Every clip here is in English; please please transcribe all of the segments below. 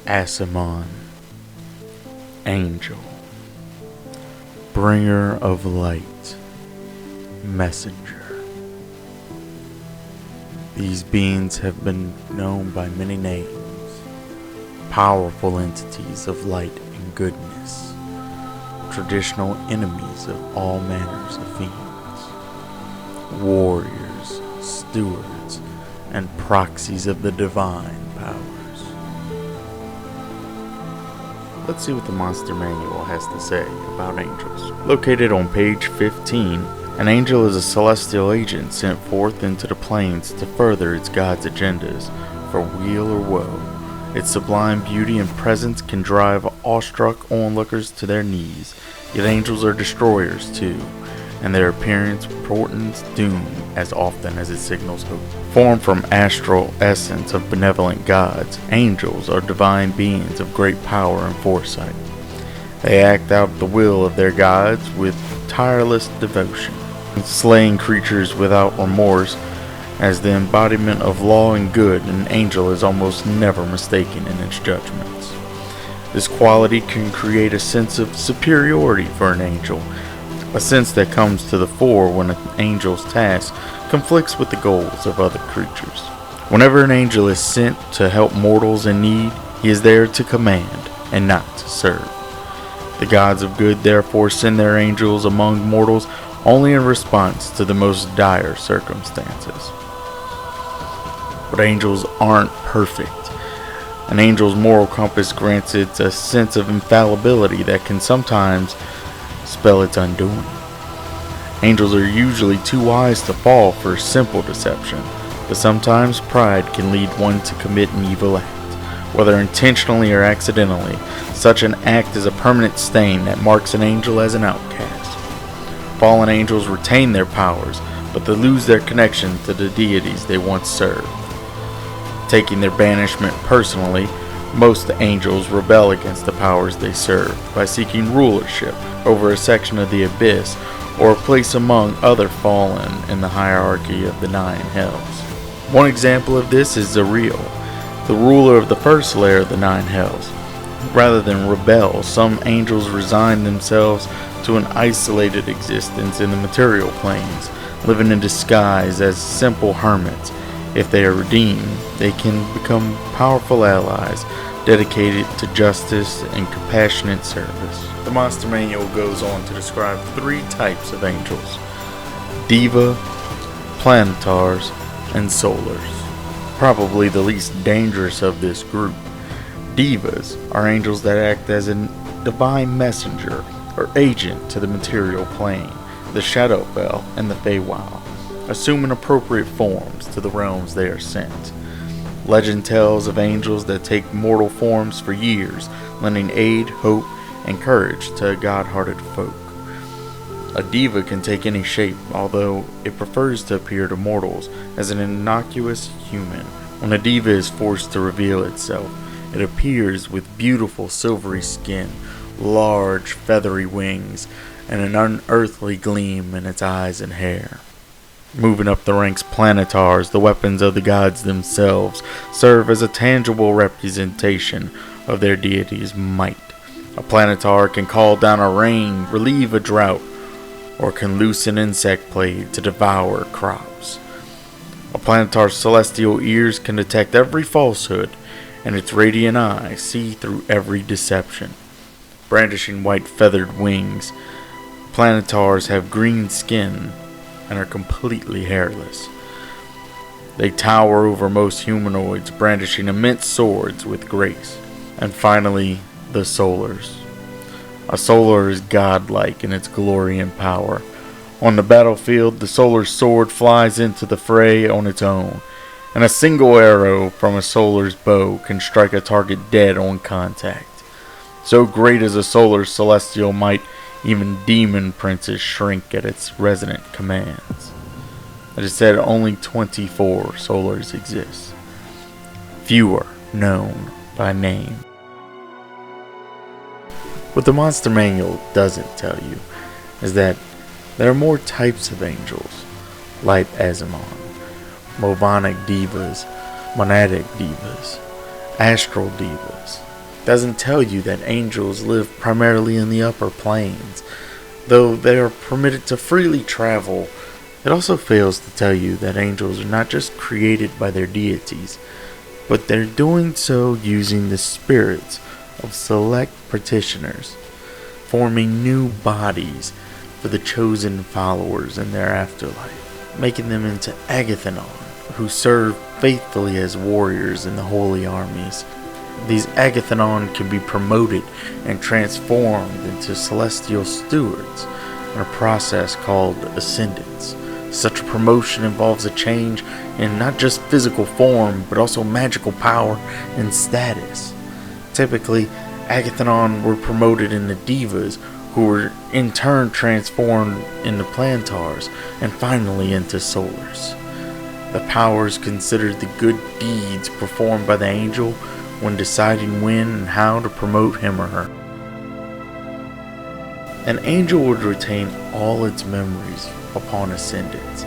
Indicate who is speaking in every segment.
Speaker 1: Asimon, angel, bringer of light, messenger. These beings have been known by many names, powerful entities of light and goodness, traditional enemies of all manners of fiends, warriors, stewards, and proxies of the divine powers. Let's see what the Monster Manual has to say about angels. Located on page 15, an angel is a celestial agent sent forth into the planes to further its God's agendas, for weal or woe. Its sublime beauty and presence can drive awestruck onlookers to their knees, yet angels are destroyers too, and their appearance portends doom as often as it signals hope. Formed from astral essence of benevolent gods, angels are divine beings of great power and foresight. They act out the will of their gods with tireless devotion, slaying creatures without remorse. As the embodiment of law and good, an angel is almost never mistaken in its judgments. This quality can create a sense of superiority for an angel, a sense that comes to the fore when an angel's task conflicts with the goals of other creatures. Whenever an angel is sent to help mortals in need, he is there to command and not to serve. The gods of good therefore send their angels among mortals only in response to the most dire circumstances. But angels aren't perfect. An angel's moral compass grants it a sense of infallibility that can sometimes spell its undoing. Angels are usually too wise to fall for simple deception, but sometimes pride can lead one to commit an evil act, whether intentionally or accidentally. Such an act is a permanent stain that marks an angel as an outcast. Fallen angels retain their powers, but they lose their connection to the deities they once served. Taking their banishment personally, most angels rebel against the powers they serve by seeking rulership over a section of the abyss or a place among other fallen in the hierarchy of the 9 hells. One example of this is Zariel, the ruler of the first layer of the 9 hells. Rather than rebel, some angels resign themselves to an isolated existence in the material planes, living in disguise as simple hermits. If they are redeemed, they can become powerful allies dedicated to justice and compassionate service. The Monster Manual goes on to describe 3 types of angels: Diva, Planetars, and Solars. Probably the least dangerous of this group. Divas are angels that act as a divine messenger or agent to the material plane, the Shadowfell, and the Feywild, assuming appropriate forms to the realms they are sent. Legend tells of angels that take mortal forms for years, lending aid, hope, and courage to god-hearted folk. A diva can take any shape, although it prefers to appear to mortals as an innocuous human. When a diva is forced to reveal itself, it appears with beautiful silvery skin, large feathery wings, and an unearthly gleam in its eyes and hair. Moving up the ranks, Planetars, the weapons of the gods themselves, serve as a tangible representation of their deity's might. A Planetar can call down a rain, relieve a drought, or can loose an insect plague to devour crops. A Planetar's celestial ears can detect every falsehood, and its radiant eyes see through every deception. Brandishing white feathered wings, Planetars have green skin and are completely hairless. They tower over most humanoids, brandishing immense swords with grace. And finally, the Solars. A Solar is godlike in its glory and power. On the battlefield, the Solar sword flies into the fray on its own, and a single arrow from a Solar's bow can strike a target dead on contact. So great is a Solar's celestial might, even demon princes shrink at its resonant commands. It is said only 24 Solars exist. Few are known by name. What the Monster Manual doesn't tell you is that there are more types of angels: Light Asimon, Movonic divas, Monadic divas, Astral divas, doesn't tell you that angels live primarily in the upper planes. Though they are permitted to freely travel, it also fails to tell you that angels are not just created by their deities, but they're doing so using the spirits of select petitioners, forming new bodies for the chosen followers in their afterlife, making them into Agathanon, who serve faithfully as warriors in the holy armies. These Agathanon can be promoted and transformed into celestial stewards in a process called ascendance. Such a promotion involves a change in not just physical form, but also magical power and status. Typically, Agathanon were promoted into divas, who were in turn transformed into plantars, and finally into solars. The powers considered the good deeds performed by the angel when deciding when and how to promote him or her. An angel would retain all its memories upon ascendance.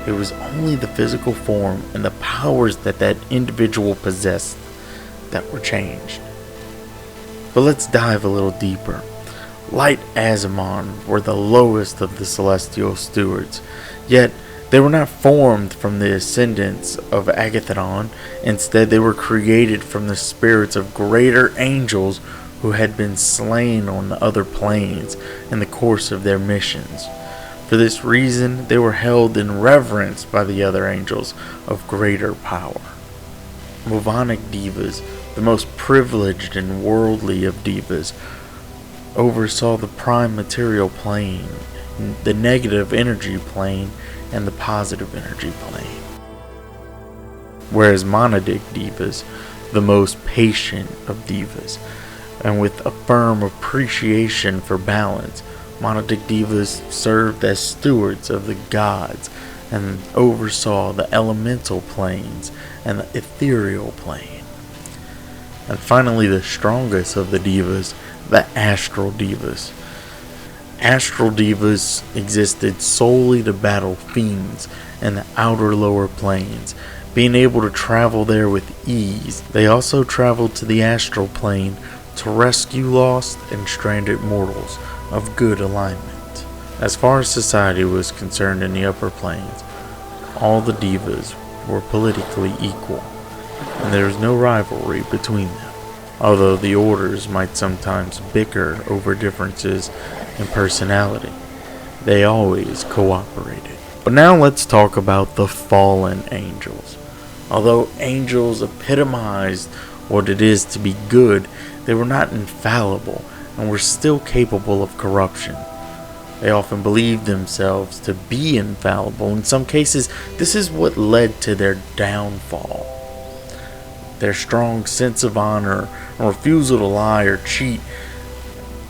Speaker 1: It was only the physical form and the powers that that individual possessed that were changed. But let's dive a little deeper. Light Azimon were the lowest of the celestial stewards, yet they were not formed from the ascendants of Agathanon. Instead, they were created from the spirits of greater angels who had been slain on the other planes in the course of their missions. For this reason, they were held in reverence by the other angels of greater power. Movonic divas, the most privileged and worldly of divas, oversaw the prime material plane, the negative energy plane, and the positive energy plane. Whereas monadic divas, the most patient of divas, and with a firm appreciation for balance, monadic divas served as stewards of the gods and oversaw the elemental planes and the ethereal plane. And finally, the strongest of the divas, the astral divas. Astral divas existed solely to battle fiends in the outer lower planes, being able to travel there with ease. They also traveled to the astral plane to rescue lost and stranded mortals of good alignment. As far as society was concerned in the upper planes, all the divas were politically equal, and there was no rivalry between them. Although the orders might sometimes bicker over differences in personality, they always cooperated. But now let's talk about the fallen angels. Although angels epitomized what it is to be good, they were not infallible and were still capable of corruption. They often believed themselves to be infallible. In some cases, this is what led to their downfall. Their strong sense of honor and refusal to lie or cheat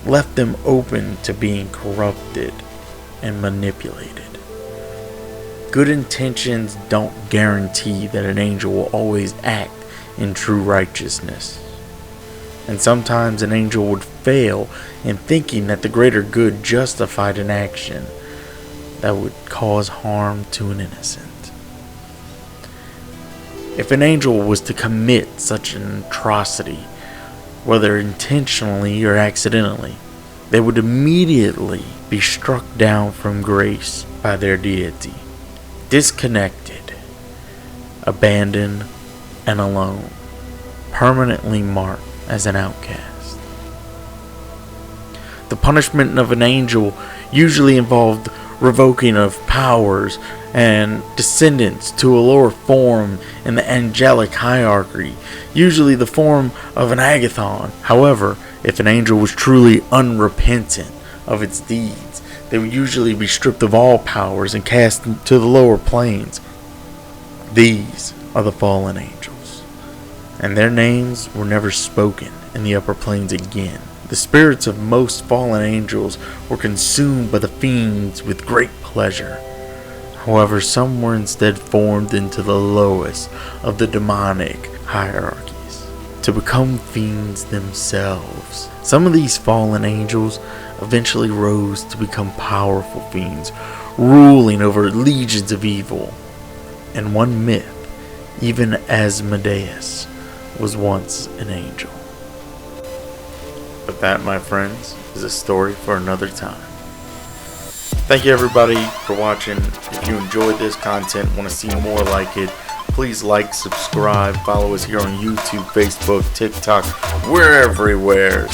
Speaker 1: left them open to being corrupted and manipulated. Good intentions don't guarantee that an angel will always act in true righteousness. And sometimes an angel would fail in thinking that the greater good justified an action that would cause harm to an innocent. If an angel was to commit such an atrocity, whether intentionally or accidentally, they would immediately be struck down from grace by their deity, disconnected, abandoned, and alone, permanently marked as an outcast. The punishment of an angel usually involved revoking of powers and descendants to a lower form in the angelic hierarchy, usually the form of an agathon. However, if an angel was truly unrepentant of its deeds, they would usually be stripped of all powers and cast to the lower planes. These are the fallen angels, and their names were never spoken in the upper planes again. The spirits of most fallen angels were consumed by the fiends with great pleasure. However, some were instead formed into the lowest of the demonic hierarchies to become fiends themselves. Some of these fallen angels eventually rose to become powerful fiends, ruling over legions of evil. In one myth, even Asmodeus was once an angel. But that, my friends, is a story for another time. Thank you everybody for watching. If you enjoyed this content, want to see more like it, please like, subscribe, follow us here on YouTube, Facebook, TikTok. We're everywhere.